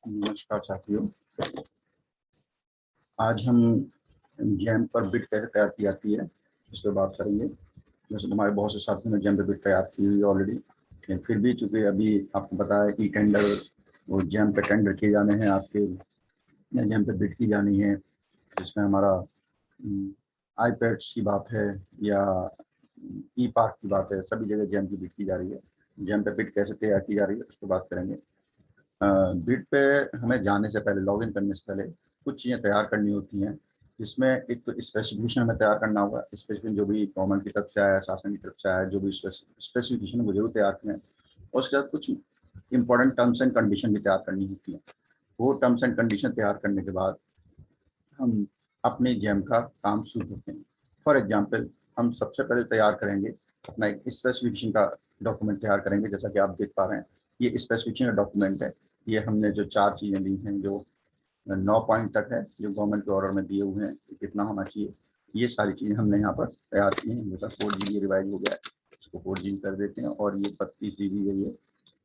नमस्कार साथियों। आज हम जैम पर बिट कैसे तैयार की जाती है इस पर बात करेंगे। जैसे तुम्हारे बहुत से साथियों ने जैम पर बिट तैयार की हुई ऑलरेडी, लेकिन फिर भी चूंकि अभी आपको पता है कि टेंडर और जैम पे टेंडर किए जाने हैं आपके, या जैम पे बिट की जानी है, जिसमें हमारा आईपैड्स की बात है या ई पार्क की बात है, सभी जगह जैम की बिट की जा रही है। जैम पे बिट कैसे तैयार की जा रही है उस पर बात करेंगे। बिट पे हमें जाने से पहले, लॉगिन करने से पहले कुछ चीज़ें तैयार करनी होती हैं, जिसमें एक तो स्पेसिफिकेशन हमें तैयार करना होगा। स्पेसिफिकेशन जो भी गवर्नमेंट की तरफ से आया, शासन की तरफ से आया, जो भी स्पेसिफिकेशन वो जरूर तैयार करें। और उसके बाद कुछ इंपॉर्टेंट टर्म्स एंड कंडीशन भी तैयार करनी होती है। वो टर्म्स एंड कंडीशन तैयार करने के बाद हम अपने जैम का काम शुरू करते हैं। फॉर एग्जाम्पल, हम सबसे पहले तैयार करेंगे अपना एक स्पेसिफिकेशन का डॉक्यूमेंट तैयार करेंगे। जैसा कि आप देख पा रहे हैं, ये स्पेसिफिकेशन का डॉक्यूमेंट है। ये हमने जो 4 चीज़ें ली हैं, जो 9 पॉइंट तक है, जो गवर्नमेंट के ऑर्डर में दिए हुए हैं कि कितना होना चाहिए, ये सारी चीज़ें हमने यहाँ पर तैयार की हैं। जैसा 4 GB रिवाइज हो गया है, इसको 4 GB कर देते हैं, और ये 32 GB है। ये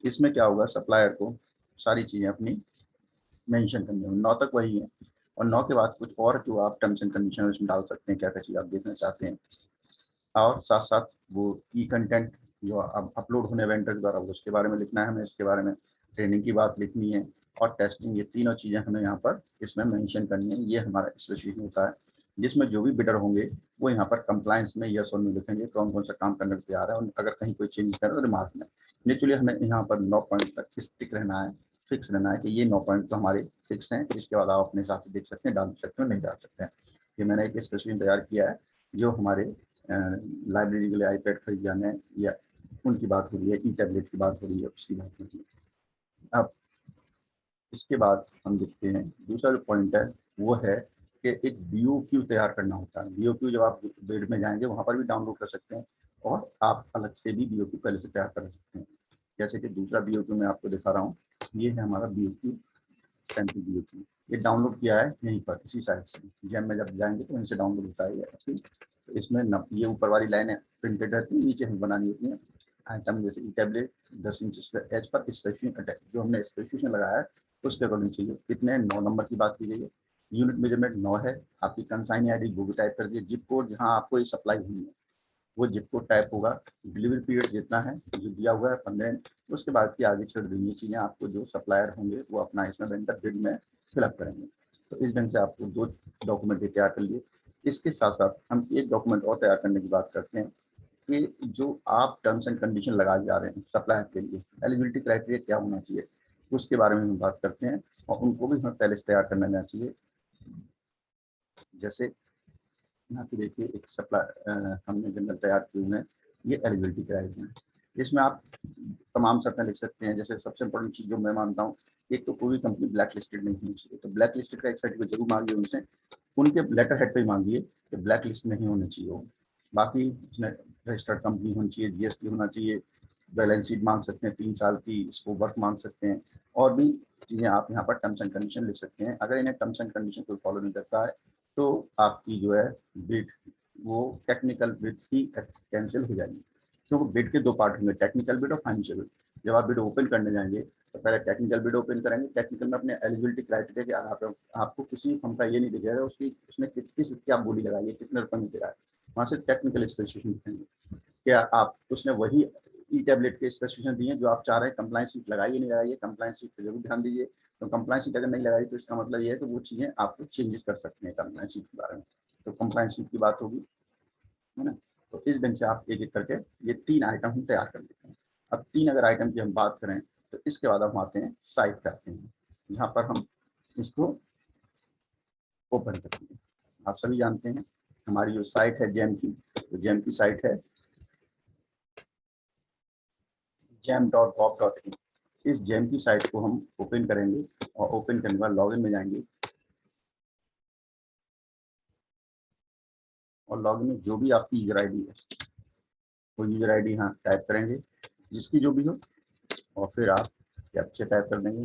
इसमें क्या होगा, सप्लायर को सारी चीज़ें अपनी मेंशन करनी होगी। 9 तक वही है, और 9 के बाद कुछ और जो आप टर्म्स एंड कंडीशन इसमें डाल सकते हैं, क्या क्या चीज़ आप देखना चाहते हैं। और साथ साथ वो ई कंटेंट जो अब अपलोड होने वेंडर द्वारा, उसके बारे में लिखना है हमें, इसके बारे में ट्रेनिंग की बात लिखनी है, और टेस्टिंग। ये तीनों चीज़ें हमें यहाँ पर इसमें मेंशन करनी है। ये हमारा स्पेसिफिकेशन होता है, जिसमें जो भी बिडर होंगे वो यहाँ पर कंप्लायंस में यस और नो लिखेंगे, कौन कौन सा काम करने को तैयार है, और अगर कहीं कोई चेंज करे तो रिमार्क में। नेचुरली हमें यहाँ पर 9 पॉइंट तक स्टिक रहना है, फिक्स रहना है कि ये 9 पॉइंट तो हमारे फिक्स हैं। इसके बाद आप अपने हिसाब से देख सकते हैं, डाल सकते हैं, नहीं डाल सकते हैं। ये मैंने एक स्पेसिफिकेशन तैयार किया है, जो हमारे लाइब्रेरी के लिए आईपैड खरीद जाने या उनकी बात हो रही है, ई टैबलेट की बात हो रही है, उसकी बात हो रही है। अब इसके बाद हम देखते हैं दूसरा जो पॉइंट है, वो है कि एक BOQ तैयार करना होता है। BOQ जब आप बेड में जाएंगे वहाँ पर भी डाउनलोड कर सकते हैं, और आप अलग से भी BOQ पहले से तैयार कर सकते हैं। जैसे कि दूसरा BOQ मैं आपको दिखा रहा हूँ, ये है हमारा BOQ, सैंपल BOQ। ये डाउनलोड किया है यहीं पर, इसी साइट से। जैम में जब जाएंगे तो वहीं से डाउनलोड होता है। तो इसमें ये ऊपर वाली लाइनें प्रिंटेड रहती है, नीचे हमें बनानी होती है आइटम। जैसे tablet 10 inch as per specification attach, जो हमने स्पेसिफिकेशन लगाया है उसके अकॉर्डिंग चाहिए। कितने 9 नंबर की बात की गई है, यूनिट मेजरमेंट 9 है। आपकी कंसाइन ID वो भी टाइप कर दिए, जिप कोड जहाँ आपको ये सप्लाई हुई है वो जिप कोड टाइप होगा। डिलीवरी पीरियड जितना है जो दिया हुआ है 15 दिन, उसके बाद की आगे छोड़ देंगे चीज़ें। आपको जो सप्लायर होंगे वो अपना इसमें वेंडर बिल में फिलअप करेंगे। तो इस ढंग से आपको 2 डॉक्यूमेंट तैयार कर लिए। इसके साथ साथ हम एक डॉक्यूमेंट और तैयार करने की बात करते हैं कि जो आप टर्म्स एंड कंडीशन लगा जा रहे हैं सप्लायर के लिए, एलिजिबिलिटी क्राइटेरिया क्या होना चाहिए, उसके बारे में हम बात करते हैं, और उनको भी हमें पहले से तैयार करना देना चाहिए। जैसे यहाँ पे देखिए, एक सप्लाई हमने जनरल तैयार किए हुए हैं, ये एलिजिबिलिटी क्राइटेरिया है। इसमें आप तमाम शर्तें लिख सकते हैं। जैसे सबसे इंपॉर्टेंट चीज़ जो मैं मानता हूँ, एक तो कोई कंपनी ब्लैक लिस्टेड नहीं होनी चाहिए। तो ब्लैक लिस्टेड का एक सर्टिफिकेट जरूर मांगिए उनसे, उनके लेटर हेड पे ही मांगिए कि ब्लैक लिस्ट नहीं होनी चाहिए वो। बाकी उसमें रजिस्टर्ड कंपनी होनी चाहिए, GST होना चाहिए, बैलेंस शीट मांग सकते हैं 3 साल की, इसको वर्क मांग सकते हैं, और भी चीज़ें आप यहाँ पर टर्म्स एंड कंडीशन लिख सकते हैं। अगर इन्हें टर्म्स एंड कंडीशन कोई फॉलो नहीं करता है तो आपकी जो है बिड, वो टेक्निकल बिड ही कैंसिल हो जाएगी। क्योंकि बिड के 2 पार्ट होंगे, टेक्निकल बिड और फाइनेंशियल बिड। जब आप बिड ओपन करने जाएंगे तो पहले टेक्निकल बिड ओपन करेंगे। टेक्निकल में अपने एलिजिबिलिटी क्राइटेरिया के आधार पर आपको किसी फर्म का ये नहीं दिखेगा उसकी उसने किस क्या बोली लगाई है, कितने रुपये में दिया है। वहाँ से टेक्निकल स्पेसिफिकेशन दिखेंगे, क्या आप उसने वही ई टैबलेट के स्पेसिफिकेशन दिए जो आप चाह रहे हैं। कंप्लायंस शीट लगाइए नहीं लगाइए, कंप्लायंस शीट पर जरूर ध्यान दीजिए। तो कंप्लायंस शीट अगर नहीं लगाई तो इसका मतलब ये है कि वो चीज़ें आपको चेंजेस कर सकते हैं कंप्लायंस शीट के बारे में। तो कंप्लायंस शीट की बात होगी, है ना। तो इस ढंग से आप एक एक करके ये 3 आइटम हम तैयार कर लेते हैं। अब 3 अगर आइटम की हम बात करें तो इसके बाद हम आते हैं साइट पे आते हैं, जहाँ पर हम इसको ओपन करते हैं। आप सभी जानते हैं हमारी जो साइट है जैम की, तो जैम की साइट है jam.gov.in। इस जैम की साइट को हम ओपन करेंगे, और ओपन करने के बाद लॉगिन में जाएंगे, और लॉगिन में जो भी आपकी यूजर आईडी है वो यूजर आईडी यहाँ टाइप करेंगे, जिसकी जो भी हो, और फिर आप कैप्चा टाइप कर देंगे।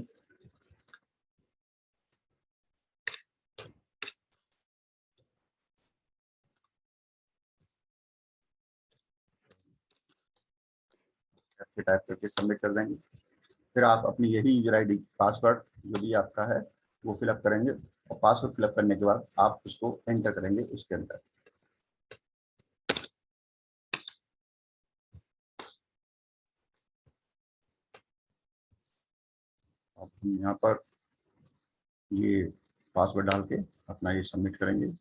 कैप्चा टाइप करके सबमिट कर देंगे। फिर आप अपनी यही यूजर आईडी पासवर्ड जो भी आपका है वो फिलअप करेंगे, और पासवर्ड फिलअप करने के बाद आप उसको एंटर करेंगे उसके अंदर। आप यहाँ पर ये पासवर्ड डाल के अपना ये सबमिट करेंगे।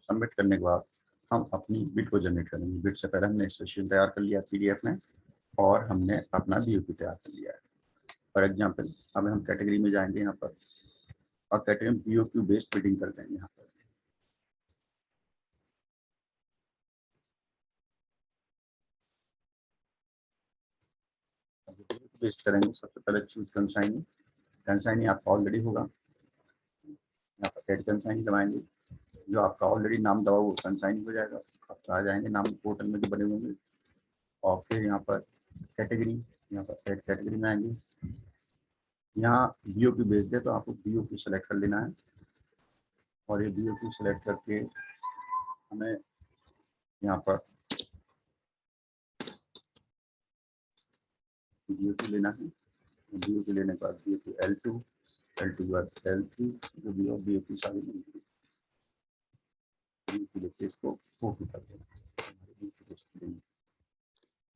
सबमिट करने के बाद हम अपनी बिट को जनरेट करेंगे। बिट से पहले हमने स्पेशल तैयार कर लिया पीडीएफ में, और हमने अपना बीओपी तैयार कर लिया है। फॉर एग्जांपल अब हम कैटेगरी में जाएंगे यहाँ पर, और कैटेगरी में बीओपी बेस्ड बिडिंग कर देंगे यहाँ पर। बेस्ड करेंगे, सबसे पहले चूज कंसाइनी। कंसाइनी आपका ऑलरेडी होगा, यहाँ पर एड कंसाइनी दबाएंगे। जो आपका ऑलरेडी नाम दबा वो कंसाइनी हो जाएगा। आप आ जाएंगे नाम पोर्टल में जो बने होंगे, और फिर यहाँ पर कैटेगरी, यहाँ पर एड कैटेगरी में आएंगे। यहाँ बीओपी बेस्ड है तो आपको बीओपी सेलेक्ट कर लेना है, और ये बीओपी सेलेक्ट करके हमें यहाँ पर बीओपी लेना है। बीओपी लेने के बाद बीओपी L2, L2 के बाद L3, जो भी हो बीओपी सारी मिलती है, इसको कॉपी कर देना।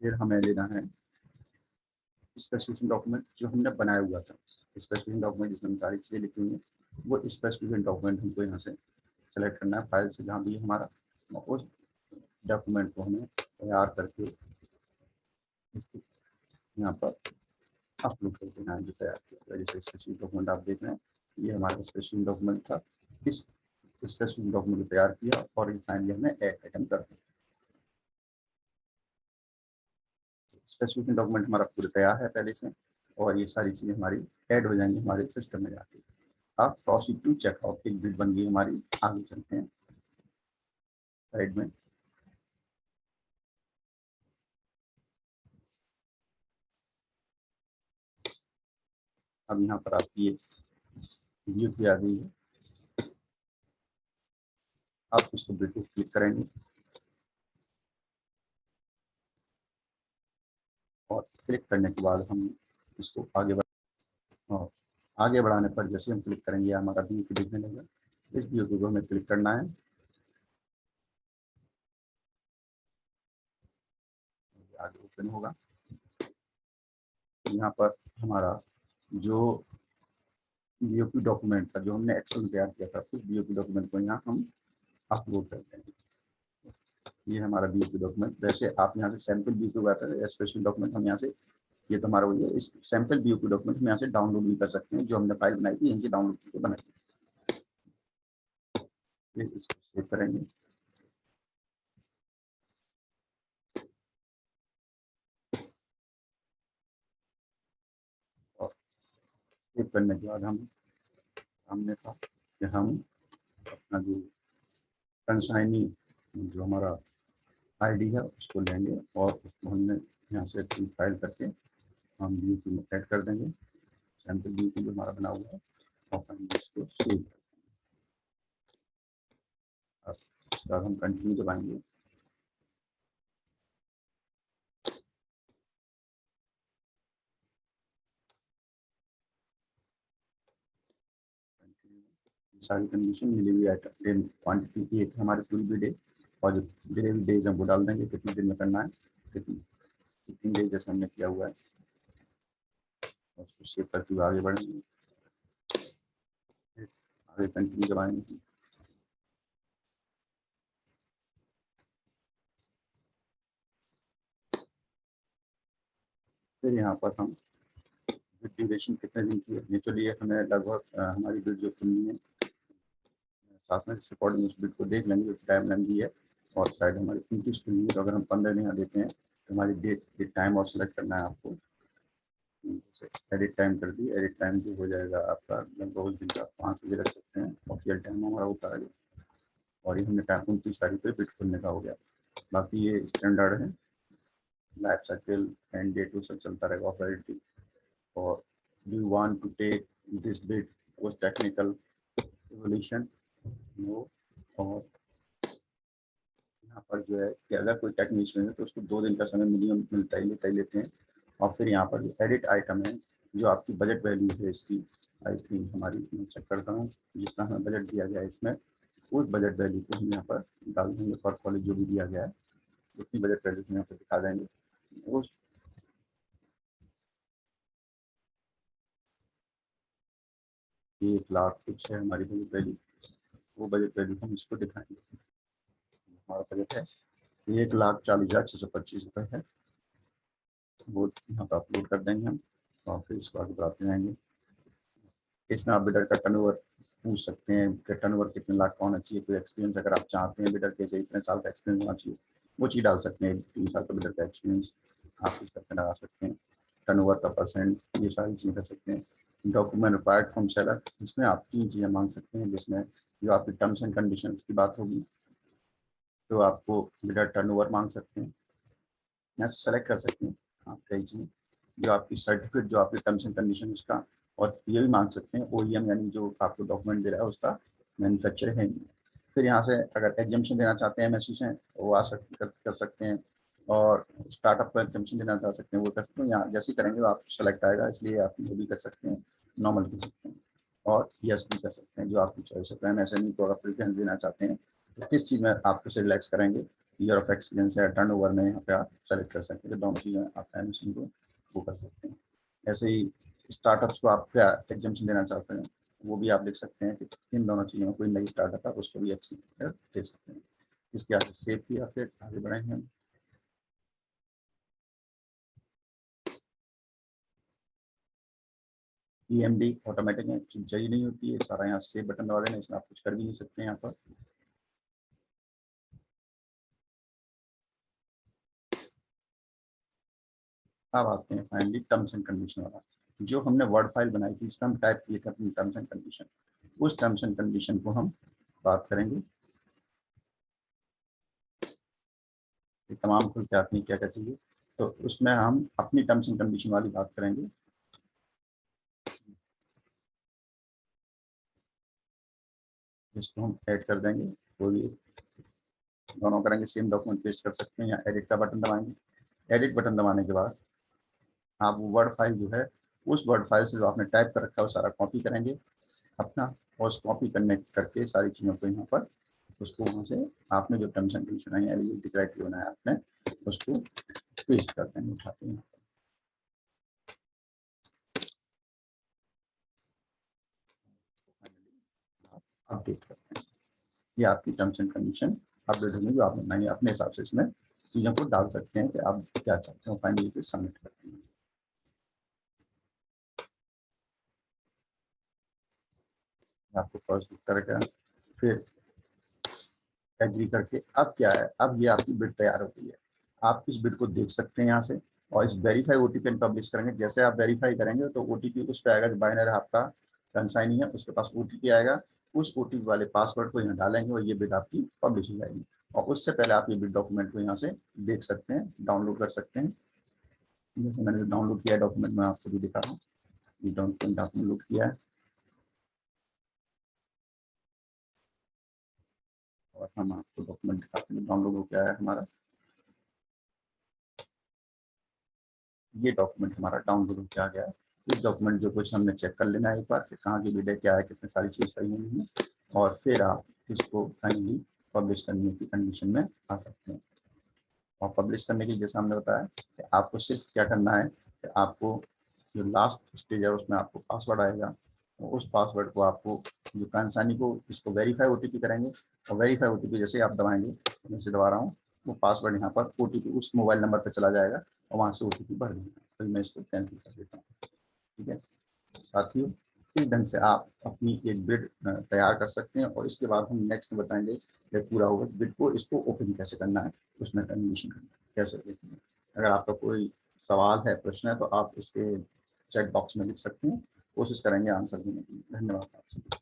फिर हमें लेना है स्पेसिफिकेशन डॉक्यूमेंट जो हमने बनाया हुआ था। स्पेसिफिकेशन डॉक्यूमेंट जिसमें सारी चीज़ें लिखी हुई हैं, वो स्पेसिफिकेशन डॉक्यूमेंट हमको यहाँ से सेलेक्ट करना है फाइल से, जहाँ भी हमारा उस डॉक्यूमेंट को हमें तैयार करके यहाँ पर अपलोड कर देना है जो तैयार किया। जैसे स्पेसिफिक डॉक्यूमेंट आप देख रहे हैं, ये हमारा स्पेसिफिक डॉक्यूमेंट था। इस स्पेसिफिक डॉक्यूमेंट को तैयार किया और ये फाइनली हमने ऐड आइटम कर दिया। स्पेसिफिक डॉक्यूमेंट हमारा पूरा तैयार है पहले से, और ये सारी चीज़ें हमारी ऐड हो जाएंगी हमारे सिस्टम में जाके। अब प्रोसीड टू चेकआउट एक बिट बन गई हमारी। आगे चलते हैं साइड में। अब यहाँ पर आपकी ये व्यू भी आ गई है। आप इसको बिट को क्लिक करेंगे, और क्लिक करने के बाद हम इसको आगे और आगे बढ़ाने पर जैसे हम क्लिक करेंगे हमारा व्यू दिखने लगेगा। इस व्यू को हमें क्लिक करना है, आगे ओपन होगा। यहाँ पर हमारा जो बीओपी डॉक्यूमेंट था जो हमने एक्सेल में तैयार किया था, उस बीओपी डॉक्यूमेंट को यहाँ हम अपलोड करते हैं। ये हमारा बीओपी डॉक्यूमेंट, वैसे आप यहाँ से सैंपल बीओपी आता है स्पेशल डॉक्यूमेंट, हम यहाँ से ये तो हमारा वही है। इस सैंपल बीओपी डॉक्यूमेंट हम यहाँ से डाउनलोड भी कर सकते हैं, जो हमने फाइल बनाई थी यहीं से डाउनलोड करके बनाई थी। फिर इसको सेव करेंगे, और सेव करने के बाद हम हमने कहा कि हम अपना जो कंसाइनी जो हमारा आईडी है उसको लेंगे, और उसको हमने यहाँ से फाइल करके हम बीओपी में ऐड कर देंगे। सैंपल बीओपी जो हमारा बना हुआ है, और हम इसको सेव। अब इसके बाद हम कंटिन्यू दबाएंगे। सारी कंडीशन मिली हुई आइटम क्वान्टिटी की एक हमारी पूरी भी डे, और जो डिलीवरी डेज हम वो डाल देंगे कितने दिन में करना है, कितनी डेज जैसे हमने किया हुआ है। उसको सेव करके हुए आगे बढ़ेंगे, आगे कंटिन्यू दबाएंगे। फिर यहाँ पर हम ड्यूरेशन कितने दिन की है, नेचुरली हमें लगभग हमारी बिल जो खुलनी है साथ में इस रिकॉर्डिंग उस बिट को देख लेंगे, टाइम लेंथ भी है, और शायद हमारी 29 खुलनी है। तो अगर हम 15 दिन देते हैं तो हमारी डेट टाइम और सेलेक्ट करना है आपको। एडिट टाइम कर दी, एडिट टाइम जो हो जाएगा आपका लगभग उस दिन का 5 बजे रख सकते हैं, ऑफिशियल टाइम हमारा होता है। और ये हमने टाइम 29 तारीख पे बिट खुलने का हो गया। बाकी ये स्टैंडर्ड है, लाइफ साइकिल एंड डेट वो सब चलता रहेगा ऑपरेटिव। और do you want to take this bit was technical evolution, no. और यहाँ पर जो है कि अगर कोई टेक्नीशियन है तो उसको 2 दिन का समय मिनिमम मिलता ही लेते हैं। और फिर यहाँ पर जो एडिट आइटम है, जो आपकी बजट वैल्यू है इसकी, आई थिंक हमारी, मैं चेक करता हूँ जितना हमें बजट दिया गया है इसमें, उस बजट वैल्यू को हम यहाँ पर डाल देंगे। पर कॉलेज जो भी दिया गया है उतनी बजट वैल्यू यहाँ पर दिखा देंगे। उस 1 लाख कुछ है हमारी बजट वैल्यू, वो बजट वैल्यू हम इसको दिखाएंगे। हमारा बजट है 1,40,625 रुपये है, वो यहाँ पर अपलोड कर देंगे हम। और फिर इसको आगे बढ़ाते जाएंगे। इसमें आप बिडर का टर्नओवर पूछ सकते हैं कि टर्नओवर कितने लाख का होना चाहिए, कोई एक्सपीरियंस अगर आप चाहते हैं बिडर के इतने साल का एक्सपीरियंस होना चाहिए, वो चीज़ डाल सकते हैं। 3 साल का बिडर का एक्सपीरियंस आप इस तरह लगा सकते हैं। टर्नओवर का परसेंट, ये सारी चीज़ें कर सकते हैं। डॉक्यूमेंट रिक्वायर्ड फ्रॉम सेलर, इसमें आप 3 चीज़ें मांग सकते हैं, जिसमें जो आपकी टर्म्स एंड कंडीशन की बात होगी, तो आपको बिडर टर्नओवर मांग सकते हैं, यहाँ सेलेक्ट कर सकते हैं आप कई चीज़ें, जो आपकी सर्टिफिकेट, जो आपकी टर्म्स एंड कंडीशन उसका। और ये भी मांग सकते हैं ओईएम, यानी जो आपको डॉक्यूमेंट दे रहा है उसका मैन्युफैक्चर है। फिर यहाँ से अगर एग्जाम्पशन देना चाहते हैं एमएससी से, वो कर सकते हैं। और स्टार्टअप को एग्जाम्पशन देना चाह सकते हैं, वो कर सकते हैं। यहाँ जैसे करेंगे वो आप सेलेक्ट आएगा, इसलिए आप ये भी कर सकते हैं, नॉर्मल कर सकते हैं, और यस भी कर सकते हैं, जो आपकी चॉइस है। प्लान एसएमई को अगर प्रेफरेंस देना चाहते हैं तो किस चीज़ में आप उसे रिलैक्स करेंगे, ईयर ऑफ एक्सपीरियंस है, टर्न ओवर में, यहाँ पे आप सेलेक्ट कर सकते हैं। दोनों चीज़ें आप एमएससी को वो कर सकते हैं। ऐसे ही स्टार्टअप्स को आप क्या एग्जाम्पशन देना चाहते हैं, वो भी आप लिख सकते हैं कि इन दोनों चीज़ों में कोई नई स्टार्टअप है उसको भी अच्छी दे सकते हैं। इसके आगे सेव किया, फिर आगे बढ़ेंगे हम। ईएमडी ऑटोमेटिक है, चाहिए नहीं होती है, सारा यहाँ सेव बटन दबा देना, इसमें आप कुछ कर भी नहीं सकते हैं। यहाँ पर अब आते हैं फाइनली टर्म्स एंड कंडीशन वाला। जो हमने वर्ड फाइल बनाई थी, इसका हम टाइप किए थे अपनी टर्म्स एंड कंडीशन, उस टर्म्स एंड कंडीशन को हम बात करेंगे। तमाम खुल के आपने क्या क्या चाहिए, तो उसमें हम अपनी टर्म्स एंड कंडीशन वाली बात करेंगे। इसको हम ऐड कर देंगे, तो ये दोनों करेंगे, सेम डॉक्यूमेंट पेस्ट कर सकते हैं, या एडिट का बटन दबाएंगे। एडिट बटन दबाने के बाद आप वर्ड फाइल जो है, उस वर्ड फाइल से जो आपने टाइप कर रखा है वो सारा कॉपी करेंगे अपना, और उस कॉपी करने करके सारी चीज़ों को यहाँ पर, उसको वहाँ से आपने जो terms and condition I, eligibility criteria बनाया आपने, उसको पेस्ट करते हैं, उठाते हैं, अपडेट करते हैं। ये आपकी टर्म्स एंड कंडीशन अपडेट होंगे, जो आपने बनाई, अपने हिसाब से इसमें चीज़ों को डाल सकते हैं कि आप क्या चाहते हो, फाइनली पे सबमिट करते हैं। आपको फर्स्ट करके फिर एग्री करके, अब क्या है, अब ये आपकी बिड तैयार हो गई है। आप इस बिड को देख सकते हैं यहाँ से, और इस वेरीफाई ओटीपी पब्लिश करेंगे। जैसे आप वेरीफाई करेंगे तो ओटीपी उस पर आएगा, जो बाइनर आपका कंसाइनी है उसके पास ओटीपी आएगा, उस ओटीपी वाले पासवर्ड को यहाँ डालेंगे और ये बिड आपकी पब्लिश हो जाएगी। और उससे पहले आप ये बिड डॉक्यूमेंट को यहाँ से देख सकते हैं, डाउनलोड कर सकते हैं। जैसे मैंने डाउनलोड किया डॉक्यूमेंट, मैं आपको भी दिखा रहा हूँ, ये डॉक्यूमेंट डाउनलोड किया है, और हम आपको डॉक्यूमेंट दिखाते हैं डाउनलोड हो गया है हमारा। ये डॉक्यूमेंट हमारा डाउनलोड किया गया है। इस डॉक्यूमेंट जो कुछ हमने चेक कर लेना है एक बार कि कहाँ की बिड है, क्या है, कितनी सारी चीज़ सही नहीं है, और फिर आप इसको फाइनली पब्लिश करने की कंडीशन में आ सकते हैं। और पब्लिश करने के लिए जैसा हमने बताया कि आपको सिर्फ क्या करना है कि आपको जो लास्ट स्टेज है उसमें आपको पासवर्ड आएगा, और उस पासवर्ड को आपको जो कंसानी को इसको वेरीफाई ओटीपी करेंगे, और वेरीफाई ओटीपी जैसे आप दबाएंगे, मैं से दबा रहा हूँ, वो पासवर्ड यहाँ पर ओटीपी उस मोबाइल नंबर पर चला जाएगा, और वहाँ से ओटीपी भर देगा। तो मैं इसको कैंसिल कर देता हूँ। ठीक है साथियों, इस ढंग से आप अपनी एक बिड तैयार कर सकते हैं, और इसके बाद हम नेक्स्ट बताएंगे कि पूरा होगा बिड को, इसको ओपन कैसे करना है, उसमें टर्मिनेशन करना है कैसे देखना है। अगर आपका कोई सवाल है, प्रश्न है, तो आप इसके चैट बॉक्स में लिख सकते हैं, कोशिश करेंगे आंसर देने की। धन्यवाद आपसे।